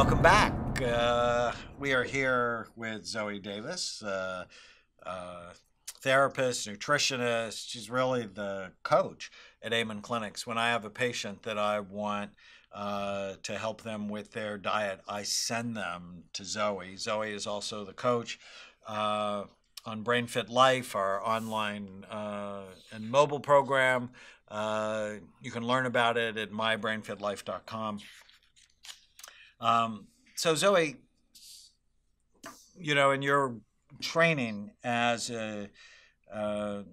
Welcome back. We are here with Zoe Davis, therapist, nutritionist. She's really the coach at Amen Clinics. When I have a patient that I want to help them with their diet, I send them to Zoe. Zoe is also the coach on Brain Fit Life, our online and mobile program. You can learn about it at mybrainfitlife.com. So Zoe, in your training as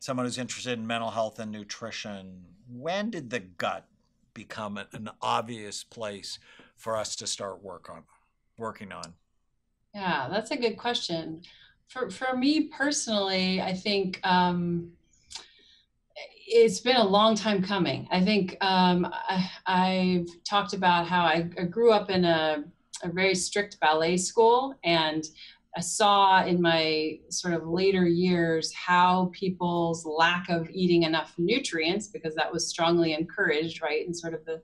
someone who's interested in mental health and nutrition, when did the gut become an obvious place for us to start working on? Yeah, that's a good question. For me personally, I think it's been a long time coming. I think I've talked about how I grew up in a very strict ballet school, and I saw in my sort of later years how people's lack of eating enough nutrients, because that was strongly encouraged, right, in sort of the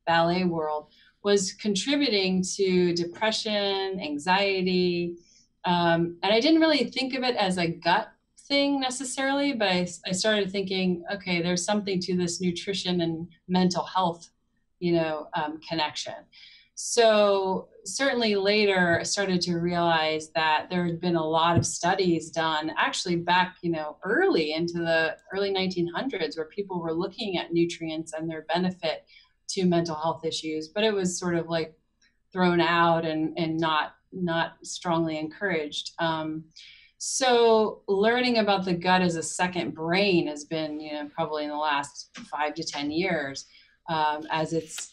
ballet world, was contributing to depression, anxiety. And I didn't really think of it as a gut thing necessarily, but I started thinking, okay, there's something to this nutrition and mental health, connection. So certainly later I started to realize that there had been a lot of studies done actually back, early into the early 1900s, where people were looking at nutrients and their benefit to mental health issues, but it was sort of like thrown out and not strongly encouraged. So learning about the gut as a second brain has been, probably in the last 5 to 10 years, as it's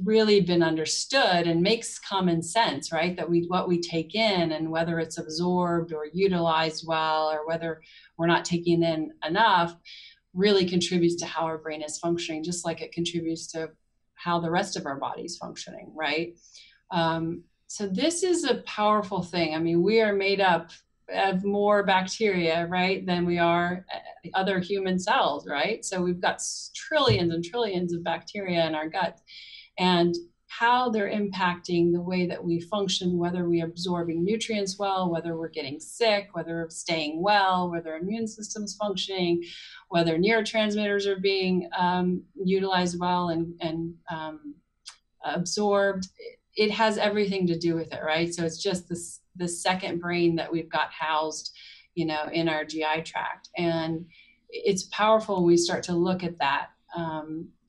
really been understood and makes common sense, right? That what we take in, and whether it's absorbed or utilized well, or whether we're not taking in enough, really contributes to how our brain is functioning, just like it contributes to how the rest of our body's functioning, right? So this is a powerful thing. I mean, we are made up of more bacteria, right, than we are other human cells, right? So we've got trillions and trillions of bacteria in our gut, and how they're impacting the way that we function, whether we're absorbing nutrients well, whether we're getting sick, whether we're staying well, whether our immune system's functioning, whether neurotransmitters are being utilized well and absorbed. It has everything to do with it, right? So it's just the second brain that we've got housed, in our GI tract. And it's powerful when we start to look at that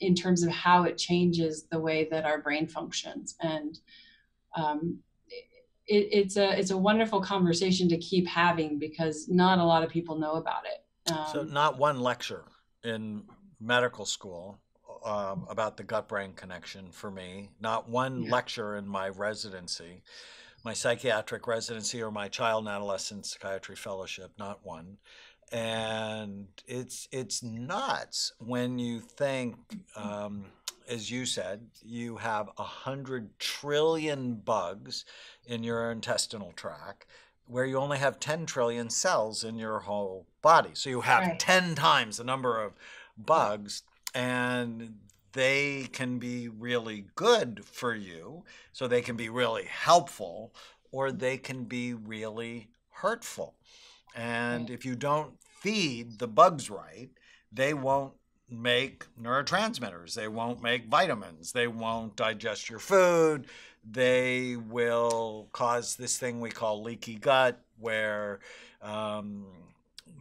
in terms of how it changes the way that our brain functions. And it's a wonderful conversation to keep having, because not a lot of people know about it. So not one lecture in medical school about the gut-brain connection for me, not one lecture in my residency, my psychiatric residency, or my child and adolescent psychiatry fellowship, not one. And it's nuts when you think, as you said, you have 100 trillion bugs in your intestinal tract, where you only have 10 trillion cells in your whole body. So you have Right. 10 times the number of bugs, and they can be really good for you. So they can be really helpful, or they can be really hurtful. And if you don't feed the bugs right, they won't make neurotransmitters. They won't make vitamins. They won't digest your food. They will cause this thing we call leaky gut, where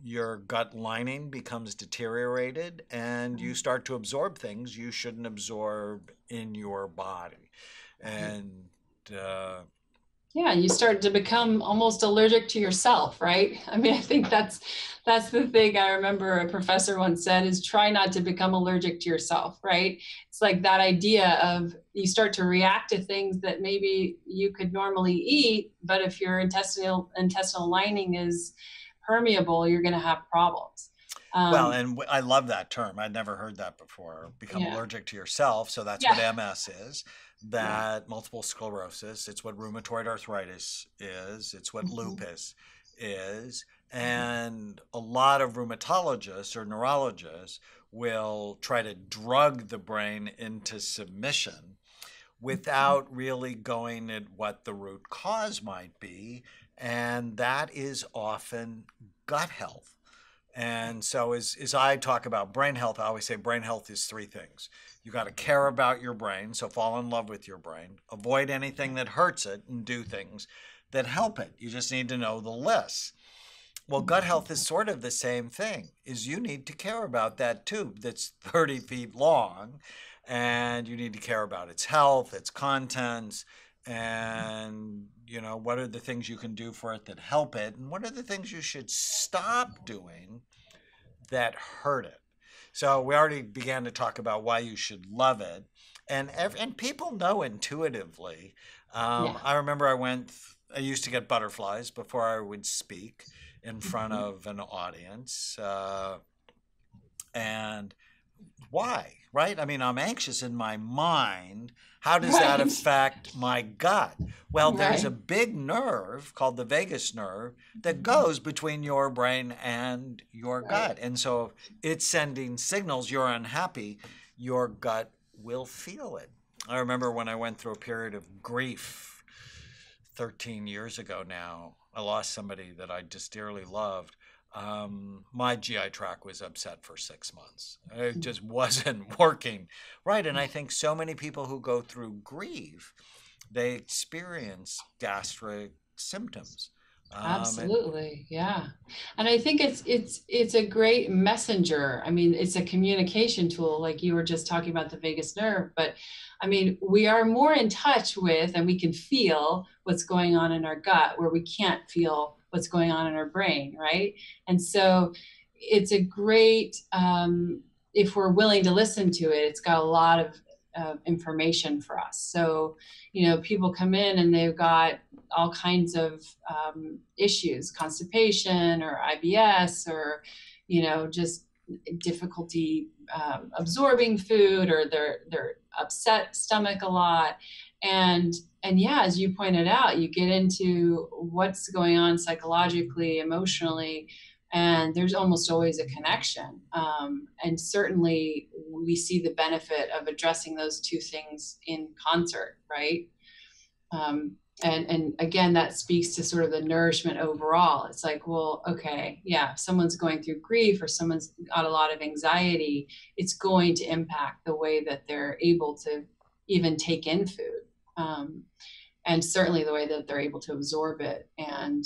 your gut lining becomes deteriorated and you start to absorb things you shouldn't absorb in your body. And Yeah, you start to become almost allergic to yourself, right? I mean, I think that's the thing I remember a professor once said, is try not to become allergic to yourself, right? It's like that idea of you start to react to things that maybe you could normally eat, but if your intestinal lining is permeable, you're going to have problems. well, and I love that term. I'd never heard that before. Become Yeah, allergic to yourself. So that's what yeah, MS is. yeah. That multiple sclerosis. It's what rheumatoid arthritis is. It's what Mhm. lupus is. And a lot of rheumatologists or neurologists will try to drug the brain into submission, without really going at what the root cause might be. And that is often gut health. And so, as I talk about brain health, I always say brain health is three things. You got to care about your brain, so fall in love with your brain, avoid anything that hurts it, and do things that help it. You just need to know the list. Well, gut health is sort of the same thing. Is you need to care about that tube that's 30 feet long, and you need to care about its health, its contents, and what are the things you can do for it that help it, and what are the things you should stop doing that hurt it. So we already began to talk about why you should love it, and people know intuitively. Yeah. I remember I used to get butterflies before I would speak in front of an audience, and why, right? I mean, I'm anxious in my mind. How does that Right. affect my gut? Well, there's a Right. big nerve called the vagus nerve that goes between your brain and your Right. gut. And so it's sending signals. You're unhappy, your gut will feel it. I remember when I went through a period of grief 13 years ago now. I lost somebody that I just dearly loved. My GI tract was upset for 6 months. It just wasn't working right. And I think so many people who go through grief, they experience gastric symptoms. And Absolutely. Yeah. And I think it's a great messenger. I mean, it's a communication tool, like you were just talking about the vagus nerve, but I mean, we are more in touch with and we can feel what's going on in our gut where we can't feel what's going on in our brain, right? And so it's a great if we're willing to listen to it, it's got a lot of information for us. So, people come in and they've got all kinds of issues, constipation or IBS, or, just difficulty absorbing food, or they're upset stomach a lot. And yeah, as you pointed out, you get into what's going on psychologically, emotionally, and there's almost always a connection. And certainly we see the benefit of addressing those two things in concert, right? And again, that speaks to sort of the nourishment overall. It's like, well, okay, yeah, if someone's going through grief or someone's got a lot of anxiety, it's going to impact the way that they're able to even take in food. And certainly the way that they're able to absorb it. And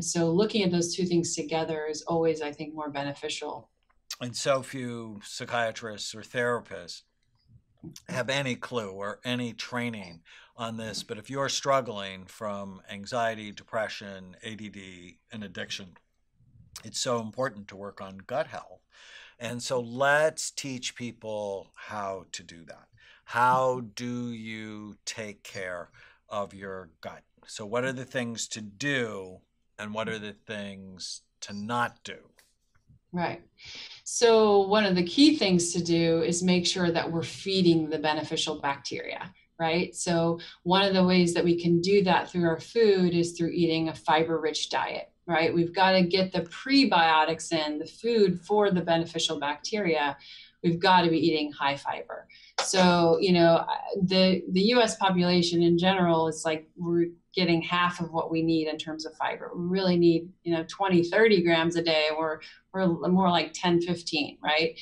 so looking at those two things together is always, I think, more beneficial. so few psychiatrists or therapists have any clue or any training on this. But if you're struggling from anxiety, depression, ADD, and addiction, it's so important to work on gut health. And so let's teach people how to do that. How do you take care of your gut? So, what are the things to do and what are the things to not do? Right. So one of the key things to do is make sure that we're feeding the beneficial bacteria, right? So one of the ways that we can do that through our food is through eating a fiber-rich diet, right? We've got to get the prebiotics in, the food for the beneficial bacteria. We've got to be eating high fiber. So, the US population in general is like we're getting half of what we need in terms of fiber. We really need, 20, 30 grams a day. We're more like 10, 15, right?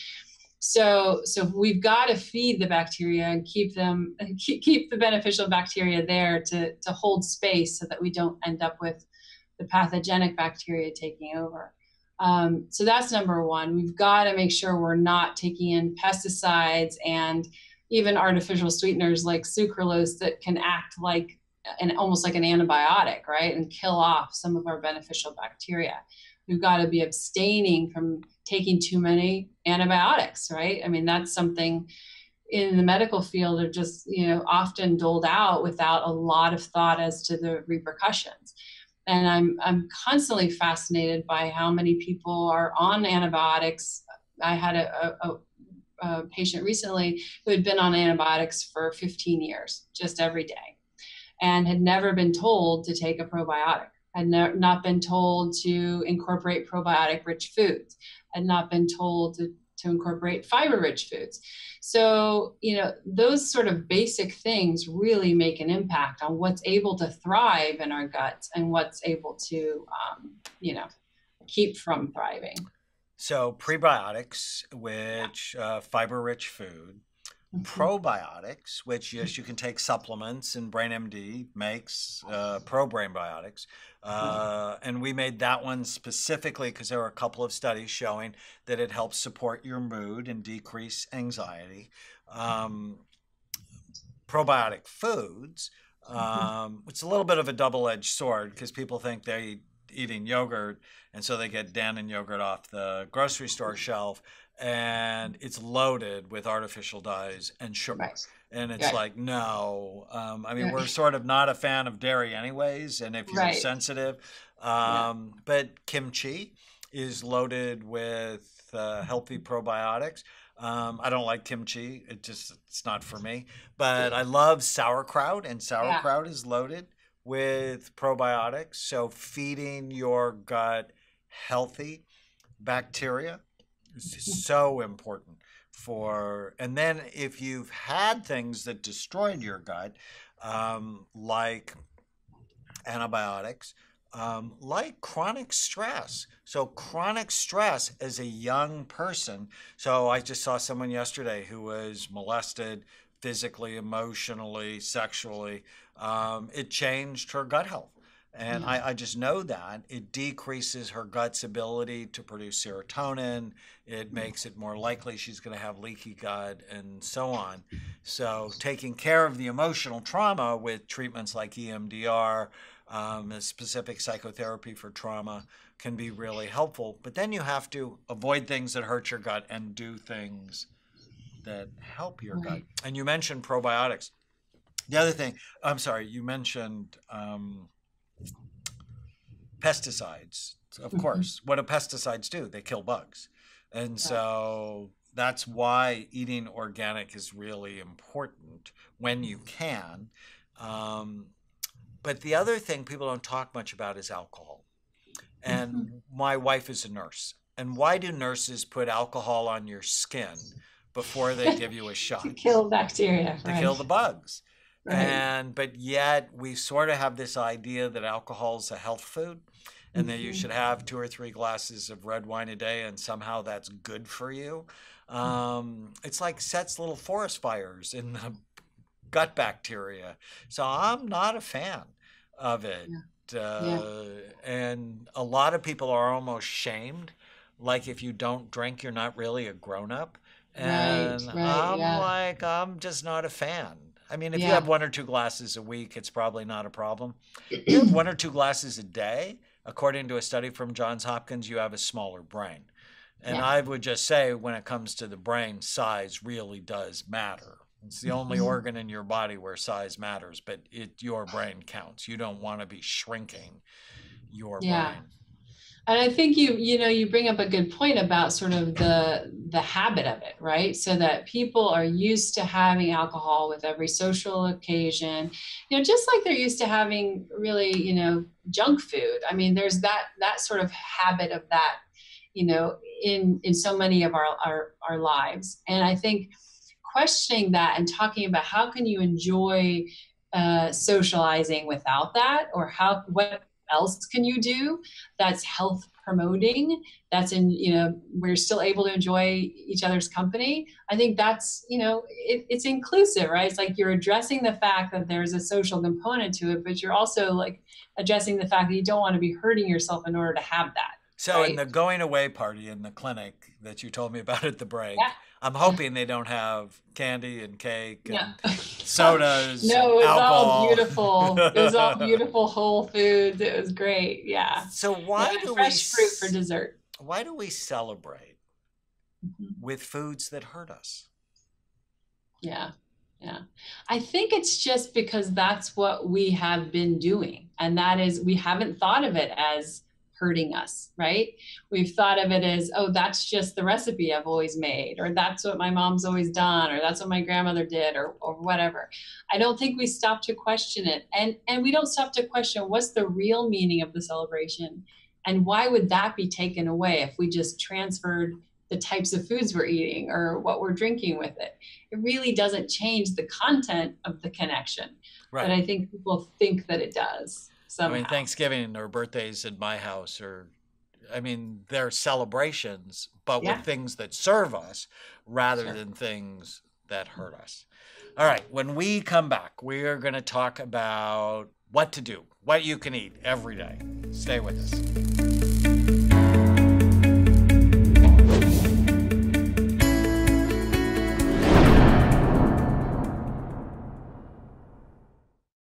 So we've got to feed the bacteria and keep the beneficial bacteria there to hold space so that we don't end up with the pathogenic bacteria taking over. So that's number one. We've got to make sure we're not taking in pesticides and even artificial sweeteners like sucralose that can act like almost like an antibiotic, right? And kill off some of our beneficial bacteria. We've got to be abstaining from taking too many antibiotics, right? I mean, that's something in the medical field are just, often doled out without a lot of thought as to the repercussions. And I'm constantly fascinated by how many people are on antibiotics. I had a patient recently who had been on antibiotics for 15 years, just every day, and had never been told to take a probiotic, had not been told to incorporate probiotic-rich foods, had not been told to incorporate fiber-rich foods. So, those sort of basic things really make an impact on what's able to thrive in our guts and what's able to, keep from thriving. So prebiotics, which fiber-rich food, Mhm. probiotics, which yes, you can take supplements, and BrainMD makes probiotics. Right. And we made that one specifically because there were a couple of studies showing that it helps support your mood and decrease anxiety. Um, Probiotic foods, Mhm. it's a little bit of a double-edged sword because people think they're eating yogurt, and so they get Dannon yogurt off the grocery store shelf, and it's loaded with artificial dyes and sugar. Right. And it's Right. like, no. I mean, we're Right. sort of not a fan of dairy anyways, and if you're Right. sensitive, Yeah. but kimchi is loaded with healthy probiotics. I don't like kimchi. It's not for me. But I love sauerkraut, and Yeah. sauerkraut is loaded with probiotics. So feeding your gut healthy bacteria is so important for. And then if you've had things that destroyed your gut, like antibiotics, like chronic stress. So, chronic stress as a young person. So, I just saw someone yesterday who was molested physically, emotionally, sexually. It changed her gut health. And Yeah. I just know that it decreases her gut's ability to produce serotonin. It makes it more likely she's going to have leaky gut and so on. So, taking care of the emotional trauma with treatments like EMDR, a specific psychotherapy for trauma, can be really helpful. But then you have to avoid things that hurt your gut and do things that help your gut. Right. And you mentioned probiotics. The other thing, I'm sorry, you mentioned pesticides. Of Mhm. course, what do pesticides do? They kill bugs. And Right. so that's why eating organic is really important when you can. Um, but the other thing people don't talk much about is alcohol. Mhm. And my wife is a nurse. And why do nurses put alcohol on your skin before they give you a To shot? kill bacteria, To kill right? the bugs. Right. And but yet we sort of have this idea that alcohol is a health food and that you should Mhm. have 2 or 3 glasses of red wine a day and somehow that's good for you. It's like sets little forest fires in the gut bacteria. So I'm not a fan of it. Yeah. Yeah. Uh, and a lot of people are almost shamed. Like if you don't drink, you're not really a grown up. Right. And Right. I'm Yeah. like, I'm just not a fan. I mean, if you have Yeah. 1 or 2 glasses a week, it's probably not a problem. If you have 1 or 2 glasses a day, according to a study from Johns Hopkins, you have a smaller brain. And Yeah. I would just say, when it comes to the brain, size really does matter. It's the only Mhm. organ in your body where size matters, but your brain counts. You don't want to be shrinking your Yeah. brain. And I think you bring up a good point about sort of the habit of it, right? So that people are used to having alcohol with every social occasion, just like they're used to having really, junk food. I mean, there's that sort of habit of that, in so many of our lives. And I think questioning that and talking about how can you enjoy socializing without that, or what else can you do that's health promoting, that's in, we're still able to enjoy each other's company. I think that's, it's inclusive, right? It's like you're addressing the fact that there's a social component to it, but you're also like addressing the fact that you don't want to be hurting yourself in order to have that, So, in right? the going away party in the clinic that you told me about at the break, I'm Yeah. hoping they don't have candy and cake No. and sodas and No, it was all alcohol. beautiful. It was all beautiful whole foods. It was great. Yeah. So, Yeah. why And do we fresh fruit for dessert. celebrate Mhm. with foods that hurt us? Yeah. Yeah. I think it's just because that's what we have been doing. And that is, we haven't thought of it as hurting us, right? We've thought of it as, oh, that's just the recipe I've always made, or that's what my mom's always done, or that's what my grandmother did, or whatever. I don't think we stop to question it. And we don't stop to question what's the real meaning of the celebration, and why would that be taken away if we just transferred the types of foods we're eating or what we're drinking with it. It really doesn't change the content of the connection. But Right. I think people think that it does I mean, somehow. Thanksgiving or birthdays in my house are, I mean, they're celebrations, but with Yeah, things that serve us rather sure. than things that hurt us. All right, when we come back, we are going to talk about what to do, what you can eat every day. Stay with us.